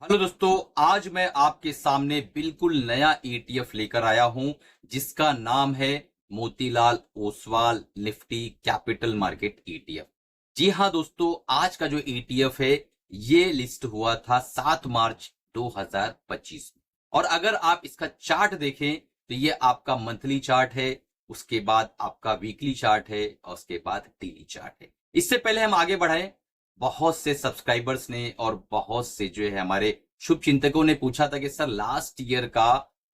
Hello दोस्तों, आज मैं आपके सामने बिल्कुल नया ईटीएफ लेकर आया हूं जिसका नाम है Motilal Oswal Nifty capital market ETF. जी हां दोस्तों, आज का जो ईटीएफ है ये लिस्ट हुआ था 7 मार्च 2025 में। और अगर आप इसका चार्ट देखें तो ये आपका मंथली चार्ट है, उसके बाद आपका वीकली चार्ट है और उसके बाद डेली चार्ट है। इससे पहले हम आगे बढ़ाएं, बहुत से सब्सक्राइबर्स ने और बहुत से जो है हमारे शुभ चिंतकों ने पूछा था कि सर लास्ट ईयर का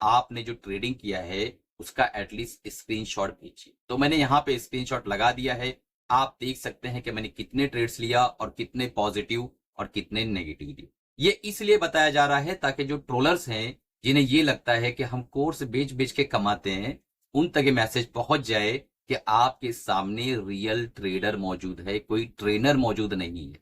आपने जो ट्रेडिंग किया है उसका एटलीस्ट स्क्रीनशॉट भेजिए। तो मैंने यहाँ पे स्क्रीनशॉट लगा दिया है। आप देख सकते हैं कि मैंने कितने ट्रेड्स लिया और कितने पॉजिटिव और कितने नेगेटिव दिए। ये इसलिए बताया जा रहा है ताकि जो ट्रोलर्स हैं जिन्हें ये लगता है कि हम कोर्स बेच बेच के कमाते हैं, उन तक ये मैसेज पहुंच जाए कि आपके सामने रियल ट्रेडर मौजूद है, कोई ट्रेनर मौजूद नहीं है।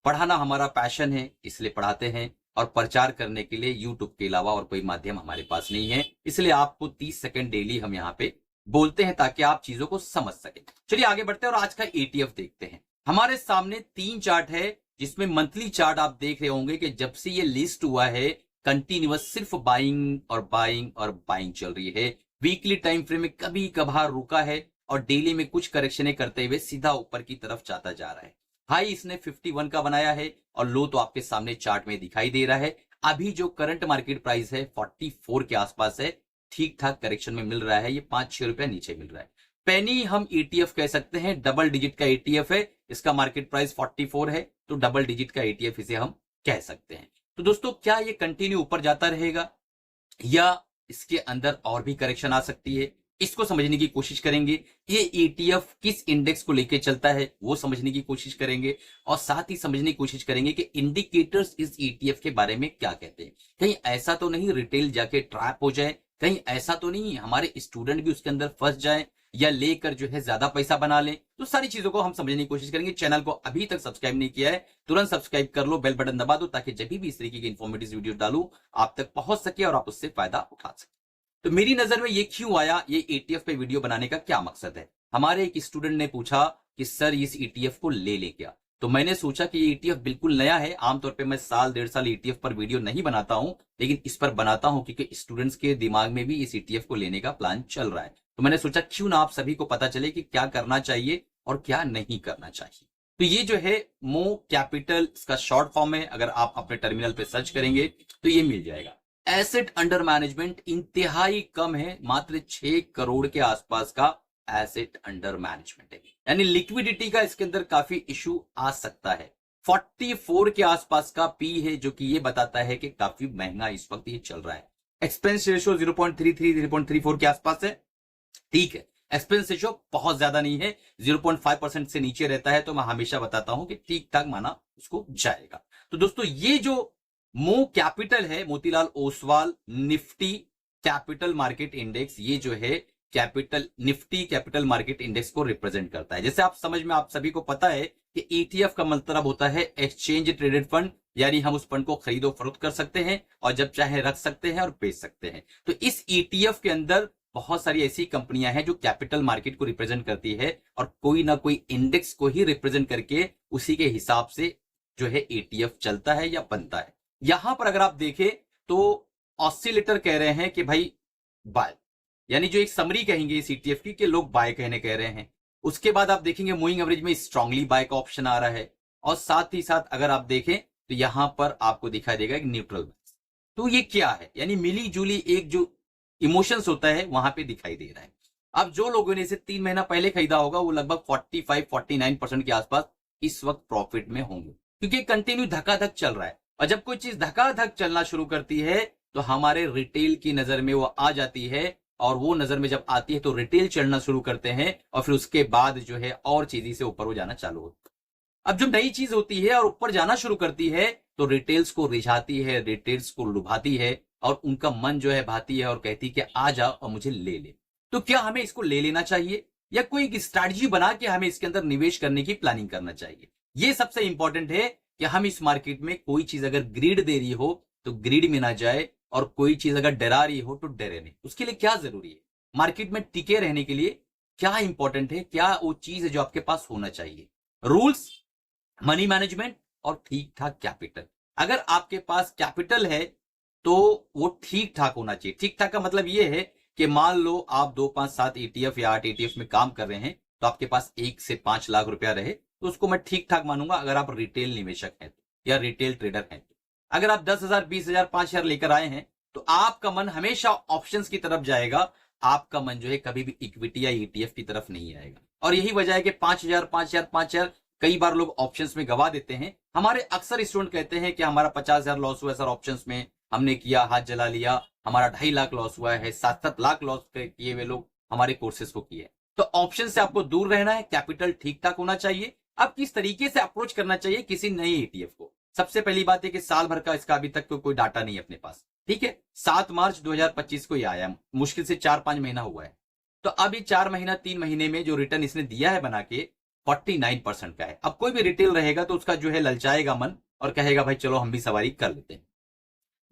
पढ़ाना हमारा पैशन है, इसलिए पढ़ाते हैं और प्रचार करने के लिए यूट्यूब के अलावा और कोई माध्यम हमारे पास नहीं है। इसलिए आपको 30 सेकंड डेली हम यहाँ पे बोलते हैं ताकि आप चीजों को समझ सके। चलिए आगे बढ़ते हैं और आज का एटीएफ देखते हैं। हमारे सामने 3 चार्ट है जिसमें मंथली चार्ट आप देख रहे होंगे कि जब से ये लिस्ट हुआ है कंटिन्यूअस सिर्फ बाइंग और बाइंग और बाइंग चल रही है। वीकली टाइम फ्रेम में कभी कभार रुका है और डेली में कुछ करेक्शनें करते हुए सीधा ऊपर की तरफ जाता जा रहा है। हाई इसने 51 का बनाया है और लो तो आपके सामने चार्ट में दिखाई दे रहा है। अभी जो करंट मार्केट प्राइस है 44 के आसपास है, ठीक ठाक करेक्शन में मिल रहा है। ये 5-6 रुपया नीचे मिल रहा है। पेनी हम ईटीएफ कह सकते हैं, डबल डिजिट का ईटीएफ है। इसका मार्केट प्राइस 44 है तो डबल डिजिट का ईटीएफ इसे हम कह सकते हैं। तो दोस्तों, क्या ये कंटिन्यू ऊपर जाता रहेगा या इसके अंदर और भी करेक्शन आ सकती है, इसको समझने की कोशिश करेंगे। ये ईटीएफ किस इंडेक्स को लेकर चलता है वो समझने की कोशिश करेंगे और साथ ही समझने की कोशिश करेंगे कि इंडिकेटर्स इस ईटीएफ के बारे में क्या कहते हैं। कहीं ऐसा तो नहीं रिटेल जाके ट्रैप हो जाए, कहीं ऐसा तो नहीं हमारे स्टूडेंट भी उसके अंदर फंस जाए या लेकर जो है ज्यादा पैसा बना ले। तो सारी चीजों को हम समझने की कोशिश करेंगे। चैनल को अभी तक सब्सक्राइब नहीं किया है तुरंत सब्सक्राइब कर लो, बेल बटन दबा दो ताकि जब भी इस तरीके की इंफॉर्मेटिव वीडियो डालू आप तक पहुंच सके और आप उससे फायदा उठा सके। तो मेरी नजर में ये क्यों आया, ये ईटीएफ पे वीडियो बनाने का क्या मकसद है। हमारे एक स्टूडेंट ने पूछा कि सर इस ईटीएफ को ले ले क्या। तो मैंने सोचा कि ये ईटीएफ बिल्कुल नया है। आमतौर पे मैं साल 1.5 साल ईटीएफ पर वीडियो नहीं बनाता हूं, लेकिन इस पर बनाता हूं क्योंकि स्टूडेंट्स के दिमाग में भी इस ईटीएफ को लेने का प्लान चल रहा है। तो मैंने सोचा क्यों ना आप सभी को पता चले कि क्या करना चाहिए और क्या नहीं करना चाहिए। तो ये जो है मो कैपिटल, इसका शॉर्ट फॉर्म है। अगर आप अपने टर्मिनल पे सर्च करेंगे तो ये मिल जाएगा। एसेट अंडर मैनेजमेंट इंतहाई कम है, मात्र 6 करोड़ के आसपास का एसेट अंडर मैनेजमेंट है। यानी लिक्विडिटी का इसके अंदर काफी इशू आ सकता है। 44 के आसपास का पी है जो कि ये बताता है कि काफी महंगा इस वक्त ये चल रहा है। एक्सपेंस रेशियो 0.33 0.34 के आसपास है। ठीक है, एक्सपेंस रेशियो बहुत ज्यादा नहीं है, 0.5% से नीचे रहता है तो मैं हमेशा बताता हूं कि ठीक ठाक माना उसको जाएगा। तो दोस्तों, ये जो मो कैपिटल है, Motilal Oswal Nifty capital market index, ये जो है capital Nifty capital market index को रिप्रेजेंट करता है। जैसे आप समझ में, आप सभी को पता है कि ईटीएफ का मतलब होता है एक्सचेंज ट्रेडेड फंड, यानी हम उस फंड को खरीदो फरोख्त कर सकते हैं और जब चाहे रख सकते हैं और बेच सकते हैं। तो इस ईटीएफ के अंदर बहुत सारी ऐसी कंपनियां हैं जो कैपिटल मार्केट को रिप्रेजेंट करती है और कोई ना कोई इंडेक्स को ही रिप्रेजेंट करके उसी के हिसाब से जो है ईटीएफ चलता है या बनता है। यहां पर अगर आप देखें तो ऑसिलेटर कह रहे हैं कि भाई बाय, यानी जो एक समरी कहेंगे इस ईटीएफ की कि लोग बाय कहने कह रहे हैं। उसके बाद आप देखेंगे मूविंग एवरेज में स्ट्रांगली बाय का ऑप्शन आ रहा है और साथ ही साथ अगर आप देखें तो यहां पर आपको दिखाई देगा एक न्यूट्रल। तो ये क्या है, यानी मिली जुली एक जो इमोशंस होता है वहां पे दिखाई दे रहा है। अब जो लोगों ने इसे 3 महीना पहले खरीदा होगा वो लगभग 45-49% के आसपास इस वक्त प्रॉफिट में होंगे, क्योंकि कंटिन्यू धक्का-धक चल रहा है। और जब कोई चीज धक्का-धक चलना शुरू करती है तो हमारे रिटेल की नजर में वो आ जाती है और वो नजर में जब आती है तो रिटेल चढ़ना शुरू करते हैं और फिर उसके बाद जो है और चीजें से ऊपर हो जाना चालू होता है। अब जब नई चीज होती है और ऊपर जाना शुरू करती है तो रिटेल्स को रिझाती है, रिटेल्स को लुभाती है और उनका मन जो है भाती है और कहती है कि आ जाओ और मुझे ले ले। तो क्या हमें इसको ले लेना चाहिए या कोई एक स्ट्रैटेजी बना के हमें इसके अंदर निवेश करने की प्लानिंग करना चाहिए। ये सबसे इंपॉर्टेंट है कि हम इस मार्केट में कोई चीज अगर ग्रीड दे रही हो तो ग्रीड में ना जाए और कोई चीज अगर डरा रही हो तो डरे नहीं। उसके लिए क्या जरूरी है, मार्केट में टिके रहने के लिए क्या इंपॉर्टेंट है, क्या वो चीज है जो आपके पास होना चाहिए। रूल्स, मनी मैनेजमेंट और ठीक ठाक कैपिटल, अगर आपके पास कैपिटल है तो वो ठीक ठाक होना चाहिए। ठीक ठाक का मतलब ये है कि मान लो आप 2, 5, 7 ETF या 8 ETF में काम कर रहे हैं, तो आपके पास 1 से 5 लाख रुपया रहे तो उसको मैं ठीक ठाक मानूंगा, अगर आप रिटेल निवेशक हैं या रिटेल ट्रेडर हैं। अगर आप 10,000, 20,000, 5,000 लेकर आए हैं तो आपका मन हमेशा ऑप्शंस की तरफ जाएगा, आपका मन जो है कभी भी इक्विटी या ETF की तरफ नहीं आएगा। और यही वजह है कि 5,000, 5,000, 5,000 कई बार लोग ऑप्शंस में गवा देते हैं। हमारे अक्सर स्टूडेंट कहते हैं कि हमारा 50,000 लॉस हुआ सर ऑप्शंस में, हमने किया, हाथ जला लिया, हमारा 2.5 लाख लॉस हुआ है, 7-7 लाख लॉस किए हुए लोग हमारे कोर्सेज को किए। तो ऑप्शन से आपको दूर रहना है, कैपिटल ठीक ठाक होना चाहिए। अब किस तरीके से अप्रोच करना चाहिए किसी नई ETF को? सबसे पहली बात है कि साल भर का इसका अभी तक कोई डाटा नहीं है अपने पास, ठीक है। 7 मार्च 2025 को ये आया, मुश्किल से 4-5 महीना हुआ है। तो अभी 4 महीना 3 महीने में जो रिटर्न इसने दिया है बना के 49% का है। अब कोई भी रिटेल रहेगा तो उसका जो है ललचाएगा मन और कहेगा भाई चलो हम भी सवारी कर लेते हैं।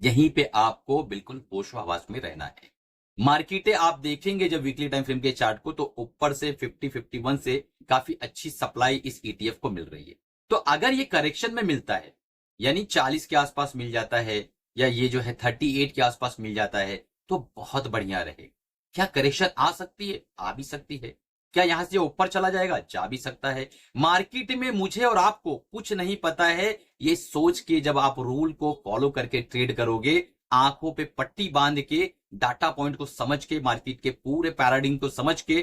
यहीं पे आपको बिल्कुल होश हवास में रहना है। मार्केटें आप देखेंगे जब वीकली टाइम फ्रेम के चार्ट को, तो ऊपर से 50-51 से काफी अच्छी सप्लाई इस ETF को मिल रही है। तो अगर ये करेक्शन में मिलता है, यानी 40 के आसपास मिल जाता है या ये जो है 38 के आसपास मिल जाता है तो बहुत बढ़िया रहे। क्या करेक्शन आ सकती है? आ भी सकती है। क्या यहां से ऊपर चला जाएगा? जा भी सकता है। मार्केट में मुझे और आपको कुछ नहीं पता है, ये सोच के जब आप रूल को फॉलो करके ट्रेड करोगे, आंखों पे पट्टी बांध के, डाटा पॉइंट को समझ के, मार्केट के पूरे पैराडिग्म को समझ के,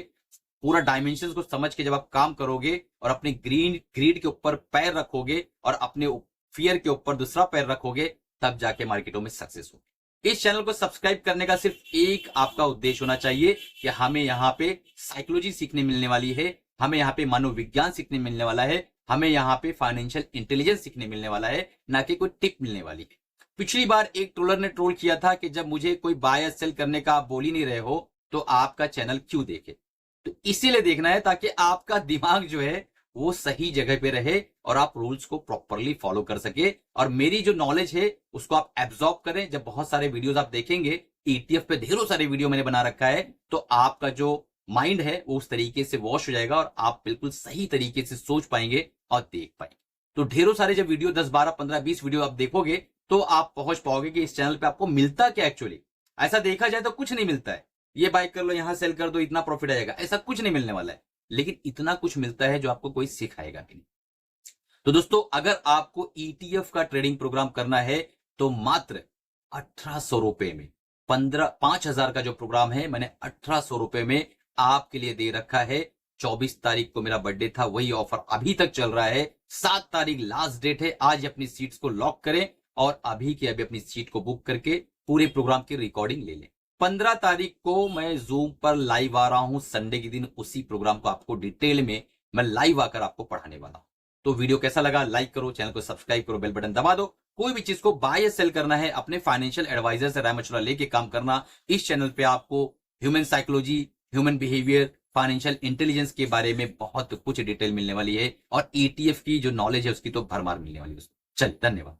पूरा डायमेंशन को समझ के जब आप काम करोगे और अपने ग्रीड के ऊपर पैर रखोगे और अपने फियर के ऊपर दूसरा पैर रखोगे, तब जाके मार्केटों में सक्सेस होगी। इस चैनल को सब्सक्राइब करने का सिर्फ एक आपका उद्देश्य होना चाहिए कि हमें यहाँ पे साइकोलॉजी सीखने मिलने वाली है, हमें यहाँ पे मनोविज्ञान सीखने मिलने वाला है, हमें यहाँ पे फाइनेंशियल इंटेलिजेंस सीखने मिलने वाला है, ना कि कोई टिप मिलने वाली है। पिछली बार एक ट्रोलर ने ट्रोल किया था कि जब मुझे कोई बाय सेल करने का आप बोल ही नहीं रहे हो तो आपका चैनल क्यों देखे। तो इसीलिए देखना है ताकि आपका दिमाग जो है वो सही जगह पे रहे और आप रूल्स को प्रॉपरली फॉलो कर सके और मेरी जो नॉलेज है उसको आप एब्जॉर्ब करें। जब बहुत सारे वीडियोस आप देखेंगे, ETF पे ढेरों सारे वीडियो मैंने बना रखा है, तो आपका जो माइंड है वो उस तरीके से वॉश हो जाएगा और आप बिल्कुल सही तरीके से सोच पाएंगे और देख पाएंगे। तो ढेरों सारे जब वीडियो 10, 12, 15, 20 वीडियो आप देखोगे तो आप पहुंच पाओगे कि इस चैनल पे आपको मिलता क्या एक्चुअली। ऐसा देखा जाए तो कुछ नहीं मिलता है, ये बाय कर लो, यहां सेल कर दो, इतना प्रॉफिट आएगा, ऐसा कुछ नहीं मिलने वाला है। लेकिन इतना कुछ मिलता है जो आपको कोई सिखाएगा भी नहीं। तो दोस्तों, अगर आपको ETF का ट्रेडिंग प्रोग्राम करना है तो मात्र 1800 रुपए में 5,000 का जो प्रोग्राम है मैंने 1800 रुपए में आपके लिए दे रखा है। 24 तारीख को मेरा बर्थडे था, वही ऑफर अभी तक चल रहा है। 7 तारीख लास्ट डेट है। आज अपनी सीट्स को लॉक करें और अभी के अभी अपनी सीट को बुक करके पूरे प्रोग्राम की रिकॉर्डिंग ले लें। 15 तारीख को मैं जूम पर लाइव आ रहा हूं, संडे के दिन। उसी प्रोग्राम को आपको डिटेल में मैं लाइव आकर आपको पढ़ाने वाला हूं। तो वीडियो कैसा लगा लाइक करो, चैनल को सब्सक्राइब करो, बेल बटन दबा दो। कोई भी चीज को बाय या सेल करना है, अपने फाइनेंशियल एडवाइजर से राय मशवरा लेके काम करना। इस चैनल पे आपको human psychology, human behaviour, financial intelligence के बारे में बहुत कुछ डिटेल मिलने वाली है और ETF की जो नॉलेज है उसकी तो भरमार मिलने वाली है। चलिए, धन्यवाद।